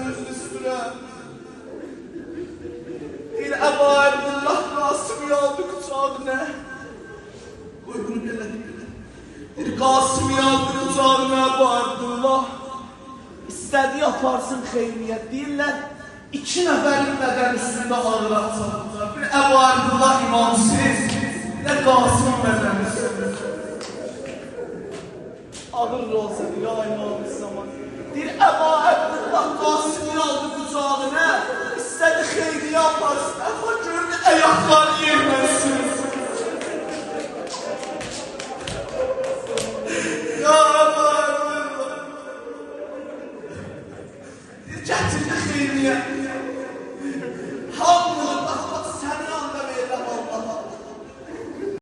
gözünü sürəm. Deyir, Əbu Abdullah Qasım'ı aldı kucağına. Qoy bunu belə deyir. Deyir, Qasım'ı aldı kucağına Əbu Abdullah. İstədiyi aparsın xeyriyyət. Deyirlər, 2 nəfərin bədən üstündə ağıraq çatacaq. Bir Əbu Abdullah imamsız, bir də Qasım bədən üstündə. Ağır olsa ya İmam İslam'a. Deyir, Əbu Abdullah Qasım'ı aldı kucağına. İstədi xeyriyyət aparsın. Amma gördü, ayaqları yerməsin. Ya Əbu Abdullah. Deyir, gətirdi xeyriyyət.